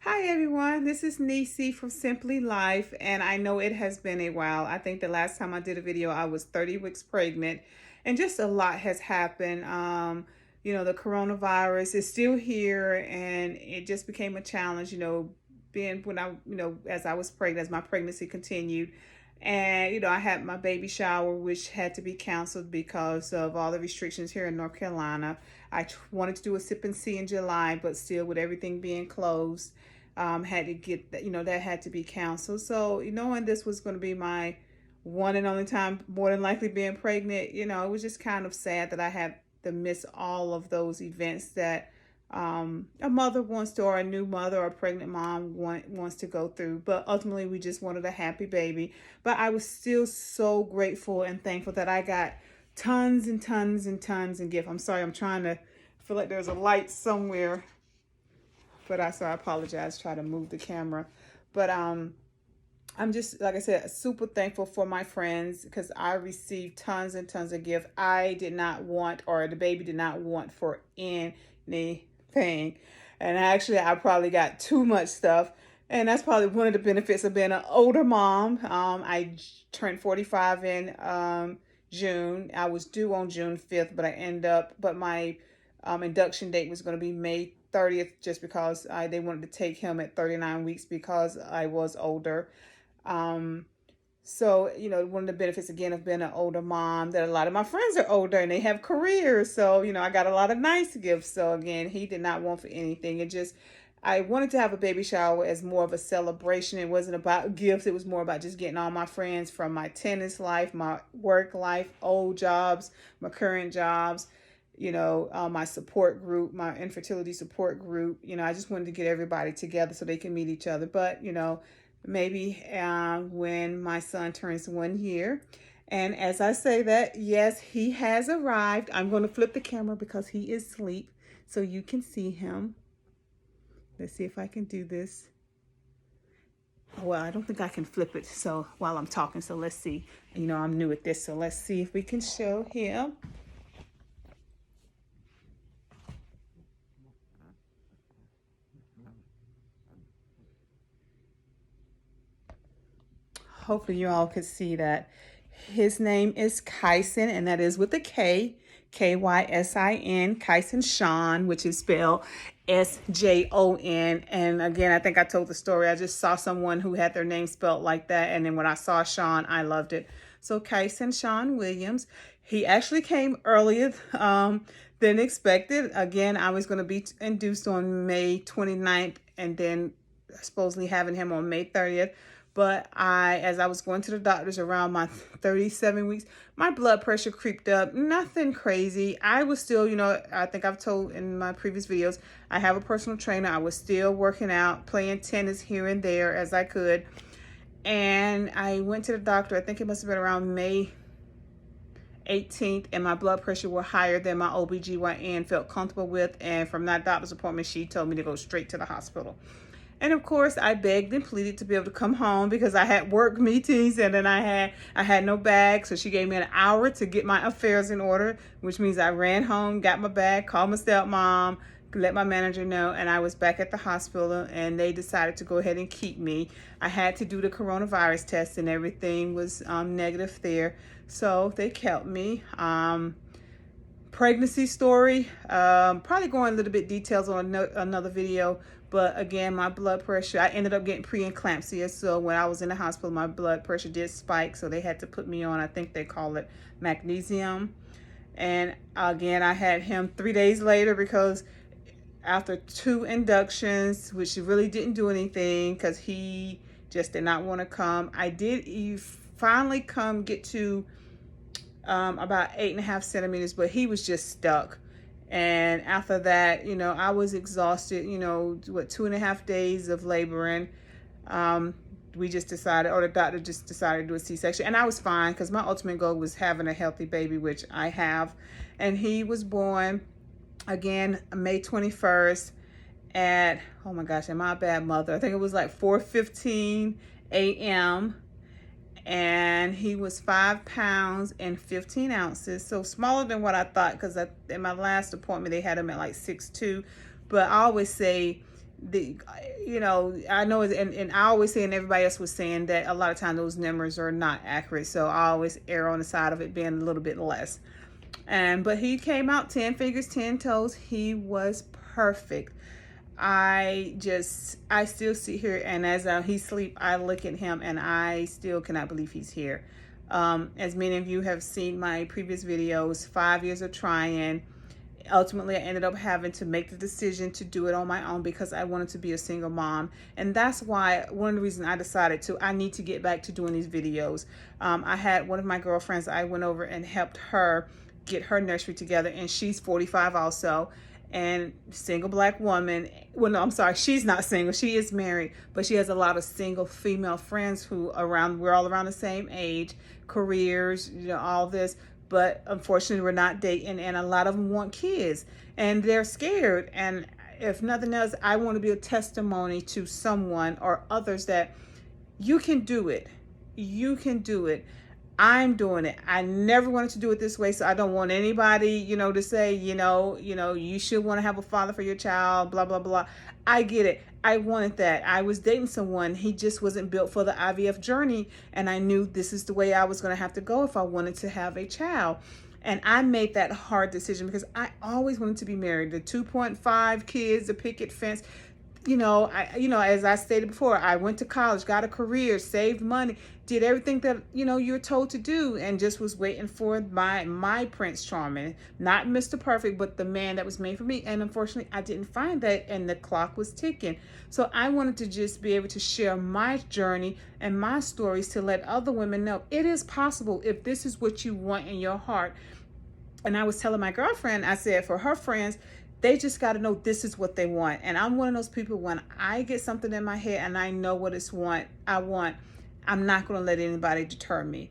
Hi everyone, this is Nisi from Simply Life, and I know it has been a while. I think the last time I did a video, I was 30 weeks pregnant, and just a lot has happened. The coronavirus is still here, and it just became a challenge, being when as I was pregnant, as my pregnancy continued. And, I had my baby shower, which had to be canceled because of all the restrictions here in North Carolina. I wanted to do a sip and see in July, but still with everything being closed, had to get that, that had to be canceled. So, knowing this was going to be my one and only time, more than likely being pregnant, it was just kind of sad that I had to miss all of those events that a mother wants to, or a new mother or a pregnant mom wants to go through. But ultimately, we just wanted a happy baby. But I was still so grateful and thankful that I got tons and tons and tons of gifts. I'm sorry, I'm trying to feel like there's a light somewhere, but I apologize. Try to move the camera, but I'm just, like I said, super thankful for my friends because I received tons and tons of gifts. I did not want, or the baby did not want for anything. And actually, I probably got too much stuff. And that's probably one of the benefits of being an older mom. I turned 45 in June. I was due on June 5th, but my induction date was going to be May 30th just because they wanted to take him at 39 weeks because I was older. So, one of the benefits again of being an older mom, that a lot of my friends are older and they have careers. So, I got a lot of nice gifts. So again, he did not want for anything. I wanted to have a baby shower as more of a celebration. It wasn't about gifts. It was more about just getting all my friends from my tennis life, my work life, old jobs, my current jobs, my support group, my infertility support group. I just wanted to get everybody together so they can meet each other. But, maybe when my son turns 1 year. And as I say that, yes, he has arrived. I'm going to flip the camera because he is asleep so you can see him. Let's see if I can do this. Well, I don't think I can flip it so while I'm talking. So let's see. I'm new at this. So let's see if we can show him. Hopefully you all could see that. His name is Kysin, and that is with a K, Kysin, Kysin Sean, which is spelled Sjon. And again, I think I told the story. I just saw someone who had their name spelled like that, and then when I saw Sean, I loved it. So Kysin Sean Williams. He actually came earlier than expected. Again, I was going to be induced on May 29th, and then supposedly having him on May 30th. But as I was going to the doctors around my 37 weeks, my blood pressure creeped up. Nothing crazy. I was still, I think I've told in my previous videos, I have a personal trainer. I was still working out, playing tennis here and there as I could. And I went to the doctor, I think it must have been around May 18th, and my blood pressure was higher than my OBGYN felt comfortable with. And from that doctor's appointment, she told me to go straight to the hospital. And of course, I begged and pleaded to be able to come home because I had work meetings, and then I had no bag. So she gave me an hour to get my affairs in order, which means I ran home, got my bag, called my stepmom, let my manager know, and I was back at the hospital, and they decided to go ahead and keep me. I had to do the coronavirus test, and everything was negative there. So they kept me. Pregnancy story, probably going a little bit details on another video. But again, my blood pressure, I ended up getting preeclampsia. So when I was in the hospital, my blood pressure did spike. So they had to put me on, I think they call it magnesium. And again, I had him 3 days later because after 2 inductions, which really didn't do anything because he just did not want to come. I did finally get to about 8.5 centimeters, but he was just stuck. And after that, I was exhausted, 2.5 days of laboring. We just decided, or the doctor just decided to do a C-section. And I was fine because my ultimate goal was having a healthy baby, which I have. And he was born, again, May 21st at, oh my gosh, am I a bad mother? I think it was like 4:15 a.m. And he was 5 pounds and 15 ounces, so smaller than what I thought, because in my last appointment they had him at like 6'2". But I always say the, you know, I know, and I always say, and everybody else was saying, that a lot of times those numbers are not accurate. So I always err on the side of it being a little bit less. But he came out 10 fingers, 10 toes. He was perfect. I still sit here, and as he sleep, I look at him and I still cannot believe he's here. As many of you have seen my previous videos, 5 years of trying. Ultimately, I ended up having to make the decision to do it on my own because I wanted to be a single mom. And that's why, one of the reasons I decided I need to get back to doing these videos. I had one of my girlfriends, I went over and helped her get her nursery together, and she's 45 also, and single black woman. Well, no, I'm sorry, she's not single, she is married, but she has a lot of single female friends who we're all around the same age, careers, you know, all this. But unfortunately, we're not dating, and a lot of them want kids, and they're scared. And if nothing else, I want to be a testimony to someone or others that you can do it. You can do it. I'm doing it. I never wanted to do it this way, so I don't want anybody, you know, to say, you should want to have a father for your child, blah, blah, blah. I get it. I wanted that. I was dating someone. He just wasn't built for the IVF journey, and I knew this is the way I was going to have to go if I wanted to have a child. And I made that hard decision because I always wanted to be married. The 2.5 kids, the picket fence. As I stated before, I went to college, got a career, saved money, did everything that, you're told to do, and just was waiting for my Prince Charming, not Mr. Perfect, but the man that was made for me. And unfortunately, I didn't find that, and the clock was ticking. So I wanted to just be able to share my journey and my stories to let other women know it is possible if this is what you want in your heart. And I was telling my girlfriend, I said, for her friends, they just got to know this is what they want. And I'm one of those people, when I get something in my head and I know what I want, I'm not going to let anybody deter me.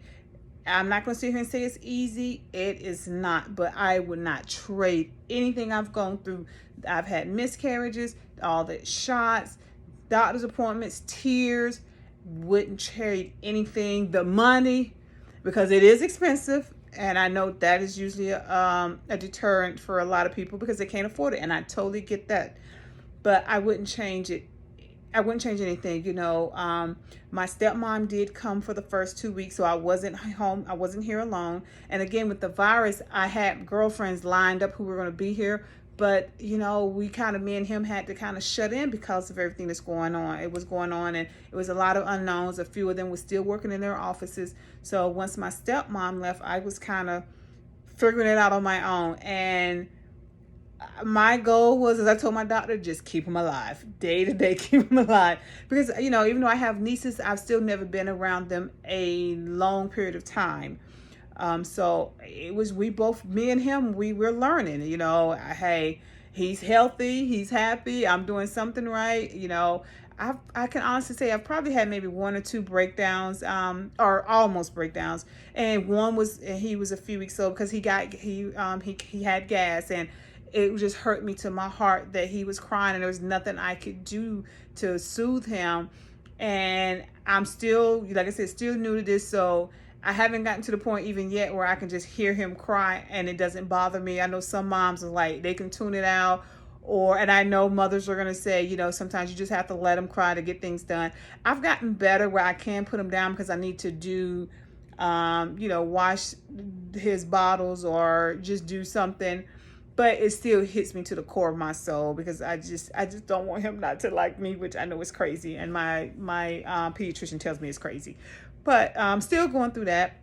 I'm not going to sit here and say it's easy. It is not. But I would not trade anything I've gone through. I've had miscarriages, all the shots, doctor's appointments, tears. Wouldn't trade anything. The money, because it is expensive. And I know that is usually a deterrent for a lot of people because they can't afford it. And I totally get that. But I wouldn't change it. I wouldn't change anything. My stepmom did come for the first 2 weeks, so I wasn't home. I wasn't here alone. And again, with the virus, I had girlfriends lined up who were going to be here. But, me and him had to kind of shut in because of everything that's going on. It was going on, and it was a lot of unknowns. A few of them were still working in their offices. So once my stepmom left, I was kind of figuring it out on my own. And my goal was, as I told my doctor, just keep them alive. Day to day, keep them alive. Because, even though I have nieces, I've still never been around them a long period of time. So it was, me and him, we were learning, hey, he's healthy, he's happy, I'm doing something right. I can honestly say I've probably had maybe 1 or 2 breakdowns, or almost breakdowns. And he was a few weeks old because he had gas, and it just hurt me to my heart that he was crying and there was nothing I could do to soothe him. And I'm still, like I said, still new to this. So I haven't gotten to the point even yet where I can just hear him cry and it doesn't bother me. I know some moms are like, they can tune it out, and I know mothers are going to say, sometimes you just have to let them cry to get things done. I've gotten better where I can put him down because I need to do, wash his bottles or just do something. But it still hits me to the core of my soul because I just don't want him not to like me, which I know is crazy. And my pediatrician tells me it's crazy. But I'm still going through that.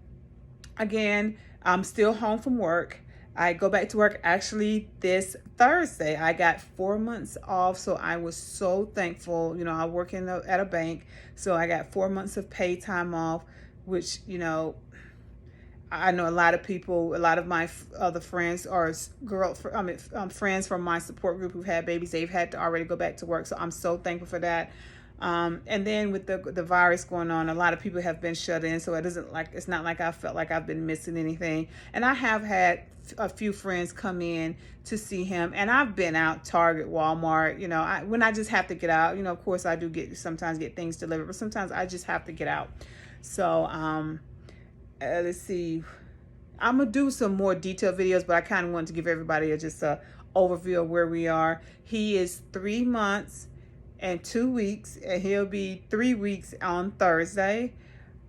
Again, I'm still home from work. I go back to work actually this Thursday. I got 4 months off, so I was so thankful. I work at a bank, so I got 4 months of paid time off, which, I know a lot of people, a lot of my other friends or friends from my support group who've had babies, they've had to already go back to work. So I'm so thankful for that. And then with the virus going on, a lot of people have been shut in. So it's not like I felt like I've been missing anything. And I have had a few friends come in to see him, and I've been out Target, Walmart, when I just have to get out, of course I do sometimes get things delivered, but sometimes I just have to get out. So, let's see, I'm gonna do some more detailed videos, but I kind of want to give everybody just a overview of where we are. He is 3 months and 2 weeks, and he'll be 3 weeks on Thursday.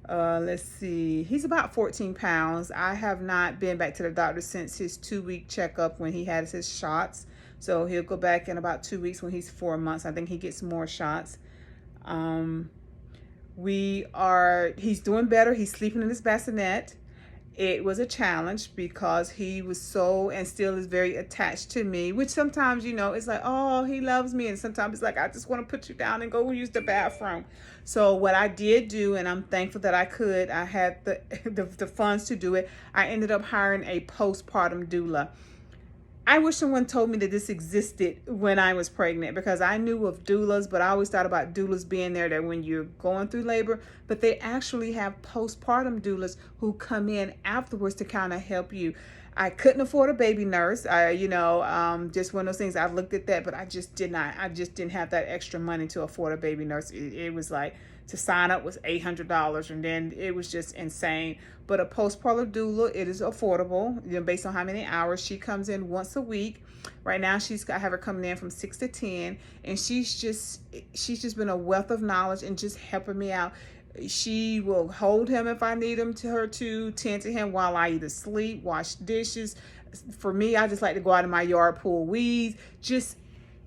Let's see, he's about 14 pounds. I have not been back to the doctor since his 2-week checkup when he had his shots. So he'll go back in about 2 weeks when he's 4 months. I think he gets more shots. He's doing better. He's sleeping in his bassinet. It was a challenge because he was so, and still is very attached to me, which sometimes, it's like, oh, he loves me. And sometimes it's like, I just want to put you down and go use the bathroom. So what I did do, and I'm thankful that I had the funds to do it. I ended up hiring a postpartum doula. I wish someone told me that this existed when I was pregnant, because I knew of doulas, but I always thought about doulas being there that when you're going through labor, but they actually have postpartum doulas who come in afterwards to kind of help you. I couldn't afford a baby nurse. Just one of those things. I've looked at that, but I just didn't have that extra money to afford a baby nurse. It was like, to sign up was $800, and then it was just insane. But a postpartum doula, it is affordable, based on how many hours. She comes in once a week. Right now, I have her coming in from 6 to 10, and she's just been a wealth of knowledge and just helping me out. She will hold him if I need him to tend to him while I either sleep, wash dishes. For me, I just like to go out in my yard, pull weeds, just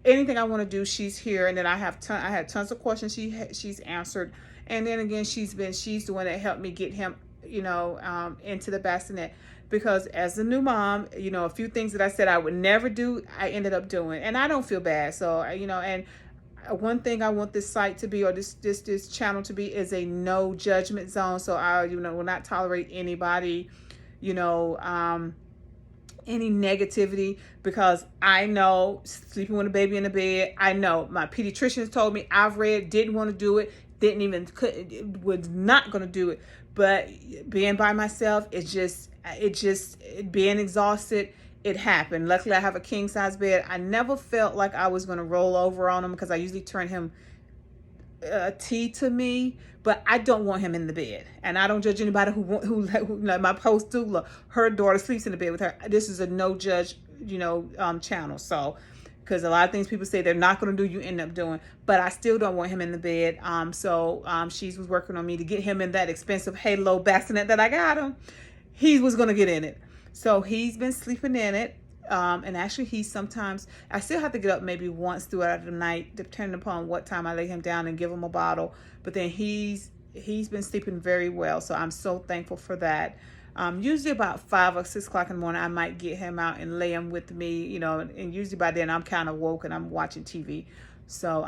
anything I want to do. She's here. And then I had tons of questions she's answered. And then again, she's the one that helped me get him, into the bassinet, because as a new mom, a few things that I said I would never do, I ended up doing, and I don't feel bad. So, and one thing I want this site to be, or this channel to be, is a no judgment zone. So I, will not tolerate anybody, any negativity, because I know sleeping with a baby in the bed, I know my pediatricians told me, I've read, didn't want to do it, was not going to do it. But being by myself, it just being exhausted, it happened. Luckily, I have a king size bed. I never felt like I was going to roll over on him, because I usually turn him T to me, but I don't want him in the bed. And I don't judge anybody who like my post doula, her daughter sleeps in the bed with her. This is a no judge, channel. So, because a lot of things people say they're not going to do, you end up doing, but I still don't want him in the bed. She was working on me to get him in that expensive Halo bassinet that I got him. He was going to get in it. So he's been sleeping in it. And actually I still have to get up maybe once throughout the night, depending upon what time I lay him down and give him a bottle. But then he's been sleeping very well. So I'm so thankful for that. Usually about 5 or 6 o'clock in the morning, I might get him out and lay him with me, and usually by then I'm kind of woke and I'm watching TV. So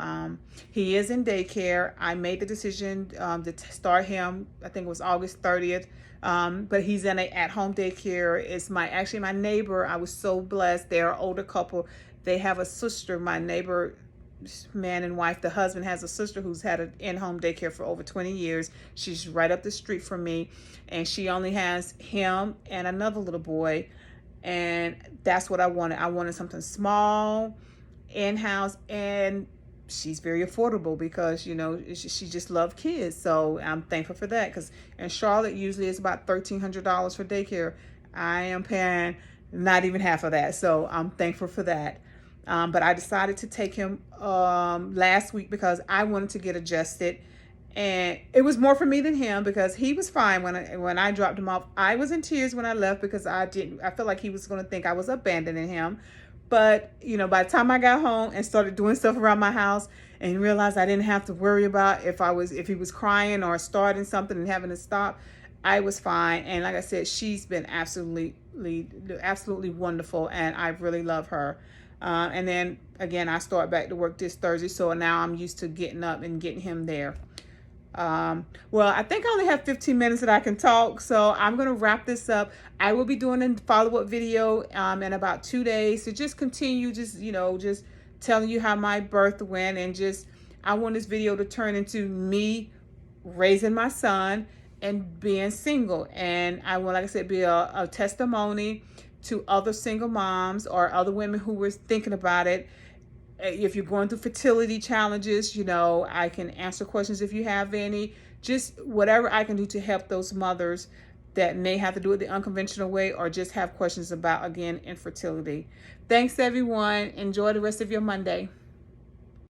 he is in daycare. I made the decision to start him, I think it was August 30th. But he's in an at-home daycare. It's my neighbor. I was so blessed. They're an older couple. They have a sister, my neighbor, man and wife. The husband has a sister who's had an in-home daycare for over 20 years. She's right up the street from me, and she only has him and another little boy. And that's what I wanted. I wanted something small, in-house, and she's very affordable, because she just loved kids. So I'm thankful for that, because in Charlotte usually it's about $1,300 for daycare. I am paying not even half of that, so I'm thankful for that. But I decided to take him last week because I wanted to get adjusted, and it was more for me than him, because he was fine when I dropped him off. I was in tears when I left, because I felt like he was going to think I was abandoning him. But, by the time I got home and started doing stuff around my house and realized I didn't have to worry about if he was crying or starting something and having to stop, I was fine. And like I said, she's been absolutely wonderful, and I really love her. And then again, I start back to work this Thursday. So now I'm used to getting up and getting him there. Well, I think I only have 15 minutes that I can talk, so I'm going to wrap this up. I will be doing a follow-up video in about 2 days to just continue just telling you how my birth went, and I want this video to turn into me raising my son and being single. And I want, like I said, be a testimony to other single moms or other women who were thinking about it. If you're going through fertility challenges, I can answer questions if you have any. Just whatever I can do to help those mothers that may have to do it the unconventional way, or just have questions about, again, infertility. Thanks, everyone. Enjoy the rest of your Monday.